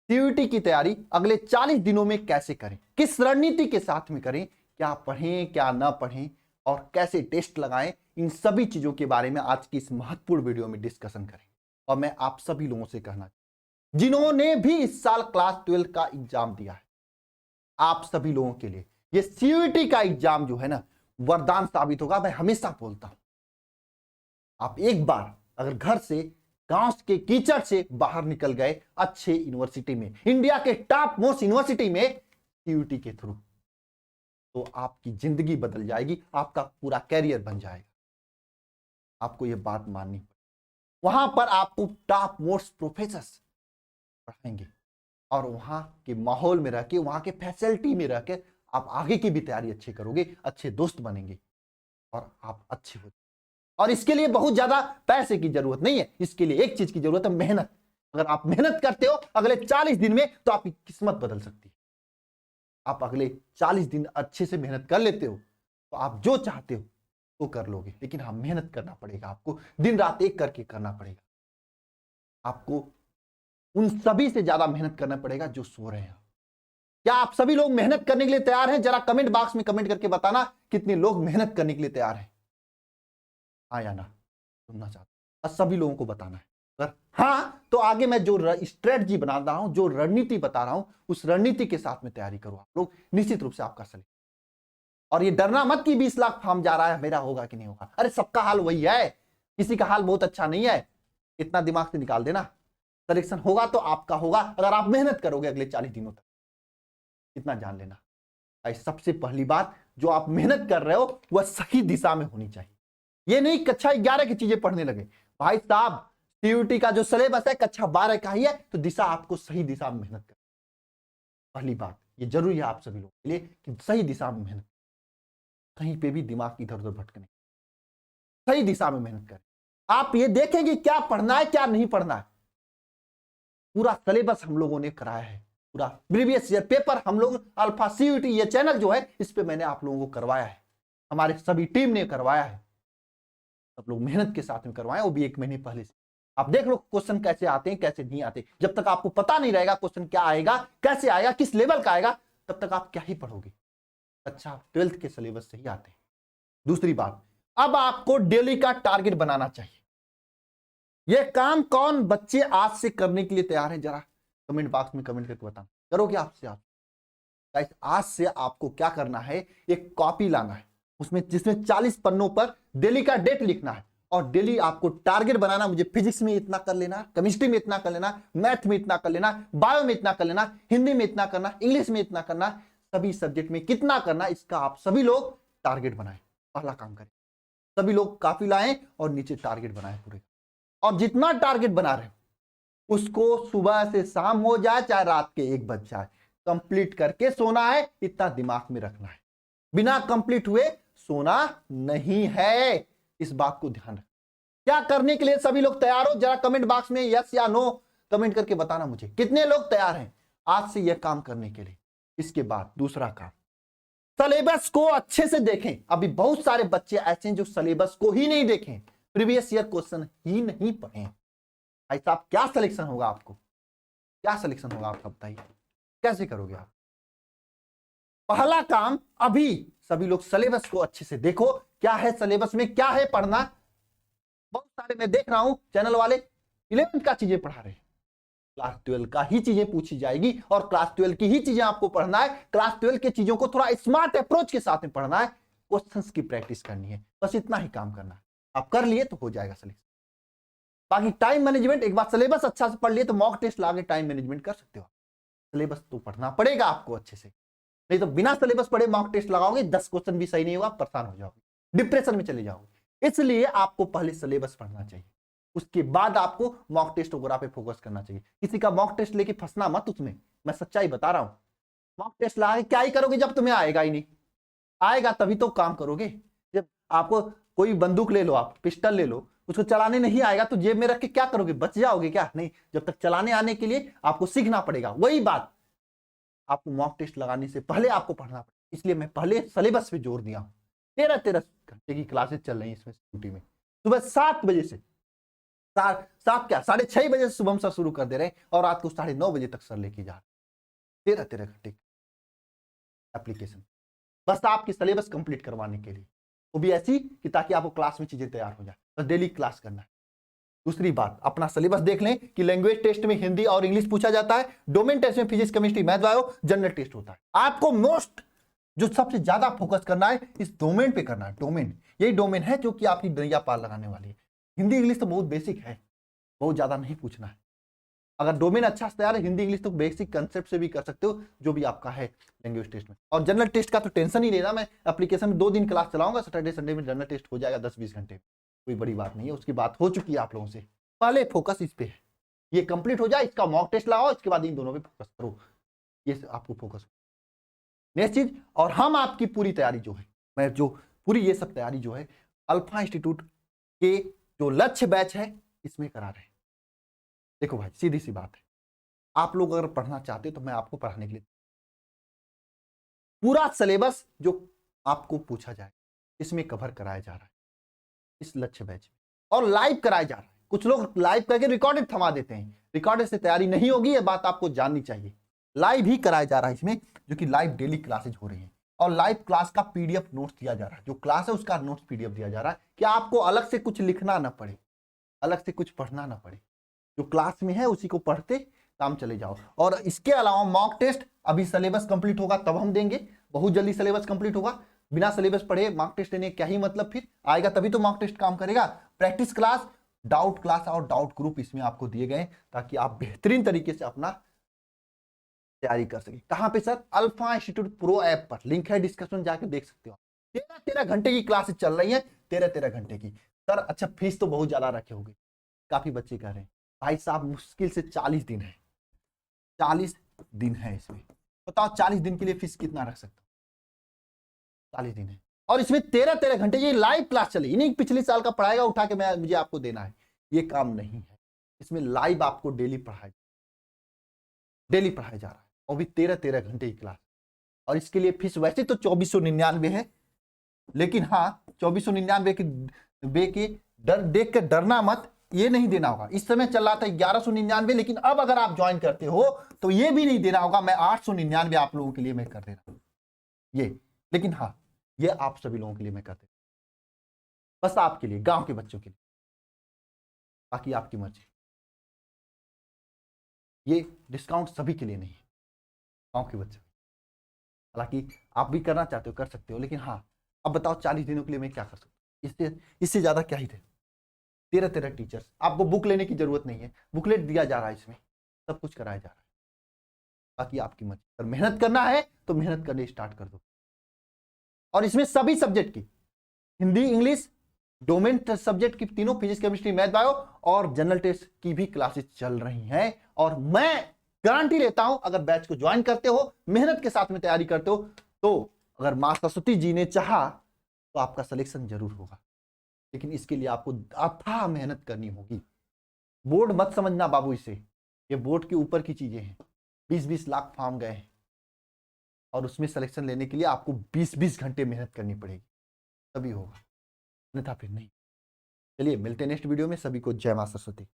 CUET की तैयारी अगले 40 दिनों में कैसे करें, किस रणनीति के साथ में करें, क्या पढ़ें क्या ना पढ़ें और कैसे टेस्ट लगाएं, इन सभी चीजों के बारे में आज की इस महत्वपूर्ण वीडियो में डिस्कशन करें। और मैं आप सभी लोगों से कहना जिन्होंने भी इस साल क्लास 12 का एग्जाम दिया है, आप सभी लोगों के लिए ये सीयूईटी का एग्जाम जो है ना, वरदान साबित होगा। मैं हमेशा बोलता हूं, आप एक बार अगर घर से गांव के कीचड़ से बाहर निकल गए अच्छे यूनिवर्सिटी में, इंडिया के टॉप मोस्ट यूनिवर्सिटी में सीयूईटी के थ्रू, तो आपकी जिंदगी बदल जाएगी, आपका पूरा कैरियर बन जाएगा। आपको यह बात माननी पड़ेगी। वहां पर आपको टॉप मोस्ट प्रोफेसर पढ़ाएंगे और वहां के माहौल में रह के, वहां के फैसिलिटी में रह के आप आगे की भी तैयारी अच्छी करोगे, अच्छे दोस्त बनेंगे और आप अच्छे हो। और इसके लिए बहुत ज्यादा पैसे की जरूरत नहीं है, इसके लिए एक चीज की जरूरत है, मेहनत। अगर आप मेहनत करते हो अगले 40 दिन में, तो आपकी किस्मत बदल सकती है। आप अगले 40 दिन अच्छे से मेहनत कर लेते हो तो आप जो चाहते हो वो कर लोगे। लेकिन हाँ, मेहनत करना पड़ेगा, आपको दिन रात एक करके करना पड़ेगा। आपको उन सभी से ज्यादा मेहनत करना पड़ेगा जो सो रहे हैं। क्या आप सभी लोग मेहनत करने के लिए तैयार हैं? जरा कमेंट बॉक्स में कमेंट करके बताना कितने लोग मेहनत करने के लिए तैयार हैं। हाँ या ना सुनना चाहता हूं, सभी लोगों को बताना है। अगर हाँ, तो आगे मैं जो स्ट्रेटजी बना रहा हूं, जो रणनीति बता रहा हूं, उस रणनीति के साथ में तैयारी करो। आप लोग निश्चित रूप से आपका सही। और ये डरना मत कि 20 लाख फॉर्म जा रहा है, मेरा होगा कि नहीं होगा। अरे सबका हाल वही है, किसी का हाल बहुत अच्छा नहीं है। इतना दिमाग से निकाल देना, सिलेक्शन होगा तो आपका होगा अगर आप मेहनत करोगे अगले 40 दिनों तक। इतना जान लेना। सबसे पहली बात, जो आप मेहनत कर रहे हो वह सही दिशा में होनी चाहिए। ये नहीं कक्षा 11 की चीजें पढ़ने लगे। भाई साहब, सीयूईटी का जो सिलेबस है कक्षा 12 का ही है, तो दिशा आपको सही दिशा में मेहनत कर। पहली बात ये जरूरी है आप सभी लोगों के लिए कि सही दिशा में मेहनत, कहीं पे भी दिमाग इधर उधर भटकने, सही दिशा में मेहनत करें। आप ये देखेंगे क्या पढ़ना है क्या नहीं पढ़ना है। पूरा सिलेबस हम लोगों ने कराया है, पूरा प्रीवियस ईयर पेपर हम लोग अल्फा सीयूईटी ये चैनल जो है इस पे मैंने आप लोगों को करवाया है, हमारे सभी टीम ने करवाया है। सब लोग मेहनत के साथ में करवाएं, वो भी 1 महीने पहले से। आप देख लो क्वेश्चन कैसे आते हैं कैसे नहीं आते। जब तक आपको पता नहीं रहेगा क्वेश्चन क्या आएगा, कैसे आएगा, किस लेवल का आएगा, तब तक आप क्या ही पढ़ोगे। अच्छा, 12th के सिलेबस से ही आते हैं। दूसरी बात, अब आपको डेली का टारगेट बनाना चाहिए। यह काम कौन बच्चे आज से करने के लिए तैयार है? जरा कमेंट बॉक्स में कमेंट करके बताना, करोगे आपसे आप? आज से आपको क्या करना है, एक कॉपी लाना है, उसमें जिसमें 40 पन्नों पर डेली का डेट लिखना है और डेली आपको टारगेट बनाना। मुझे फिजिक्स में इतना कर लेना, केमिस्ट्री में इतना कर लेना, मैथ में इतना कर लेना, बायो में इतना कर लेना, हिंदी में इतना करना, इंग्लिश में इतना करना, सभी सब्जेक्ट में कितना करना, इसका आप सभी लोग टारगेट बनाएं। पहला काम करें, सभी लोग कॉपी लाएं और नीचे टारगेट बनाएं पूरे। और जितना टारगेट बना रहे हो उसको सुबह से शाम हो जाए चाहे रात के 1 बज जाए, कंप्लीट करके सोना है। इतना दिमाग में रखना है, बिना कंप्लीट हुए सोना नहीं है। इस बात को ध्यान रखें। क्या करने के लिए सभी लोग तैयार हो? जरा कमेंट बॉक्स में यस या नो कमेंट करके बताना मुझे, कितने लोग तैयार हैं आज से यह काम करने के लिए। इसके बाद दूसरा काम, सिलेबस को अच्छे से देखें। अभी बहुत सारे बच्चे ऐसे हैं जो सिलेबस को ही नहीं देखें, प्रीवियस ईयर क्वेश्चन ही नहीं पढ़े। भाई साहब, क्या सिलेक्शन होगा आपको? क्या सिलेक्शन होगा आपका बताइए, कैसे करोगे आप? पहला काम, अभी सभी लोग सिलेबस को अच्छे से देखो, क्या है सिलेबस में, क्या है पढ़ना। बहुत सारे मैं देख रहा हूं चैनल वाले 11th का चीजें पढ़ा रहे हैं, क्लास 12 का ही चीजें पूछी जाएगी और क्लास 12 की ही चीजें आपको पढ़ना है। क्लास 12 की चीजों को थोड़ा स्मार्ट अप्रोच के साथ में पढ़ना है, क्वेश्चंस की प्रैक्टिस करनी है, बस इतना ही काम करना है। आप कर लिए तो हो जाएगा सिलेक्शन। बाकी टाइम मैनेजमेंट, एक बार सिलेबस अच्छा से पढ़ लिए तो मॉक टेस्ट लाके टाइम मैनेजमेंट कर सकते हो। सिलेबस तो पढ़ना पड़ेगा आपको अच्छे से, नहीं तो बिना सिलेबस पढ़े मॉक टेस्ट लगाओगे, 10 क्वेश्चन भी सही नहीं होगा, परेशान हो जाओगे, डिप्रेशन में चले जाओगे। इसलिए आपको पहले सिलेबस पढ़ना चाहिए, उसके बाद आपको मॉक टेस्ट वगैरह पे फोकस करना चाहिए। किसी का मॉक टेस्ट लेके फंसना मत उसमें, मैं सच्चाई बता रहा हूं। मॉक टेस्ट लगा के क्या ही करोगे जब तुम्हें आएगा ही नहीं। आएगा तभी तो काम करोगे। जब आपको कोई बंदूक ले लो, आप पिस्टल ले लो, उसको चलाने नहीं आएगा तो जेब में रख के क्या करोगे, बच जाओगे क्या? नहीं, जब तक चलाने आने के लिए आपको सीखना पड़ेगा। वही बात, आपको मॉक टेस्ट लगाने से पहले आपको पढ़ना पड़ेगा। इसलिए मैं पहले सिलेबस पे जोर दिया हूं। 13 घंटे की क्लासेस चल रही है इसमें, छुट्टी में, सुबह 7 बजे से सात क्या 6:30 बजे से शुभम सर शुरू कर दे रहे हैं और रात को 9:30 बजे तक सर लेके जा रहे 13 घंटे एप्लीकेशन, बस आपकी सिलेबस कंप्लीट करवाने के लिए, वो भी ऐसी कि ताकि आपको क्लास में चीजें तैयार हो जाए, बस डेली क्लास करना है। दूसरी बात, अपना सिलेबस देख लें कि लैंग्वेज टेस्ट में हिंदी और इंग्लिश पूछा जाता है, डोमेन टेस्ट में physics chemistry math bio, general test होता है। आपको मोस्ट जो सबसे ज्यादा फोकस करना है इस डोमेन पे करना है। डोमेन, यही डोमेन है जो कि आपकी नैया पार लगाने वाली है। हिंदी इंग्लिश तो बहुत बेसिक है, बहुत ज्यादा नहीं पूछना है। अगर डोमेन अच्छा से तैयार है, हिंदी इंग्लिश तो बेसिक कंसेप्ट से भी कर सकते हो, जो भी आपका है लैंग्वेज टेस्ट में। और जनरल टेस्ट का तो टेंशन ही लेना, मैं एप्लीकेशन में 2 दिन क्लास चलाऊंगा, सैटरडे संडे में जनरल टेस्ट हो जाएगा 10-20 घंटे, कोई बड़ी बात नहीं है, उसकी बात हो चुकी है आप लोगों से। पहले फोकस इस पे है, ये कंप्लीट हो जाए, इसका मॉक टेस्ट लगाओ, इसके बाद इन दोनों पे फोकस करो, ये आपको फोकस। नेक्स्ट चीज, और हम आपकी पूरी तैयारी जो है, मैं जो पूरी ये सब तैयारी जो है अल्फा इंस्टीट्यूट के जो लक्ष्य बैच है इसमें करा रहे हैं। देखो भाई, सीधी सी बात है, आप लोग अगर पढ़ना चाहते हो तो मैं आपको पढ़ाने के लिए पूरा सिलेबस जो आपको पूछा जाए इसमें कवर कराया जा रहा है इस लक्ष्य बैच में, और लाइव कराया जा रहा है। कुछ लोग लाइव करके रिकॉर्डेड थमा देते हैं, रिकॉर्डेड से तैयारी नहीं होगी, ये बात आपको जाननी चाहिए। लाइव ही कराया जा रहा है इसमें, जो कि लाइव डेली क्लासेज हो रही हैं, और लाइव क्लास का पीडीएफ नोट्स दिया जा रहा है, जो क्लास है उसका नोट्स पीडीएफ दिया जा रहा है कि आपको अलग से कुछ लिखना ना पड़े, अलग से कुछ पढ़ना ना पड़े, जो क्लास में है उसी को पढ़ते काम चले जाओ। और इसके अलावा मॉक टेस्ट अभी सिलेबस कंप्लीट होगा तब हम देंगे, बहुत जल्दी सिलेबस कंप्लीट होगा। बिना सिलेबस पढ़े मॉक टेस्ट देने क्या ही मतलब, फिर आएगा तभी तो मॉक टेस्ट काम करेगा। प्रैक्टिस क्लास, डाउट क्लास और डाउट ग्रुप इसमें आपको दिए गए ताकि आप बेहतरीन तरीके से अपना तैयारी कर सके। कहां पे sir? Alpha institute pro app पर, लिंक है डिस्क्रिप्शन, जाके देख सकते हो। 13 घंटे की क्लासेस चल रही है, 13 घंटे की। सर अच्छा फीस तो बहुत ज्यादा रखे होंगे, काफी बच्चे कह रहे हैं भाई साहब मुश्किल से 40 दिन है, 40 दिन है इसमें, बताओ 40 दिन के लिए फीस कितना रख सकते हो? 40 दिन है और इसमें 13 घंटे ये लाइव क्लास चली, नहीं पिछले साल का पढ़ाएगा उठा के मुझे आपको देना है, ये काम नहीं है। इसमें लाइव आपको डेली पढ़ाया जा रहा है, और भी 13 घंटे की क्लास। और इसके लिए फीस वैसे तो 2499 है, लेकिन हाँ 2499 के डर देख के डरना मत, ये नहीं देना होगा। इस समय चल रहा था 1199, लेकिन अब अगर आप ज्वाइन करते हो तो ये भी नहीं देना होगा, मैं 899 आप लोगों के लिए मैं कर दे रहा हूं ये। लेकिन हाँ ये आप सभी लोगों के लिए मैं कर दे रहा हूं, बस आपके लिए, गांव के बच्चों के लिए, बाकी आपकी मर्जी। ये डिस्काउंट सभी के लिए नहीं है, गांव के बच्चे। हालांकि आप भी करना चाहते हो कर सकते हो, लेकिन हाँ अब बताओ 40 दिनों के लिए मैं क्या कर सकता हूँ, इससे ज्यादा क्या ही थे। 13 टीचर्स, आपको बुक लेने की जरूरत नहीं है, बुकलेट दिया जा रहा है, इसमें सब कुछ कराया जा रहा है। बाकी आपकी मर्जी, अगर मेहनत करना है तो मेहनत करने स्टार्ट कर दो। और इसमें सभी सब्जेक्ट की, हिंदी इंग्लिश डोमेन सब्जेक्ट की तीनों, फिजिक्स केमिस्ट्री मैथ बायो और जनरल टेस्ट की भी क्लासेस चल रही हैं। और मैं गारंटी लेता हूं अगर बैच को ज्वाइन करते हो, मेहनत के साथ में तैयारी करते हो, तो अगर मां सरस्वती जी ने चाहा तो आपका सिलेक्शन जरूर होगा। लेकिन इसके लिए आपको अथाह मेहनत करनी होगी। बोर्ड मत समझना बाबू इसे, ये बोर्ड के ऊपर की चीजें हैं। 20-20 लाख फॉर्म गए हैं और उसमें सिलेक्शन लेने के लिए आपको 20-20 घंटे मेहनत करनी पड़ेगी, तभी होगा, अन्यथा फिर नहीं। चलिए मिलते हैं नेक्स्ट वीडियो में, सभी को जय मां सरस्वती।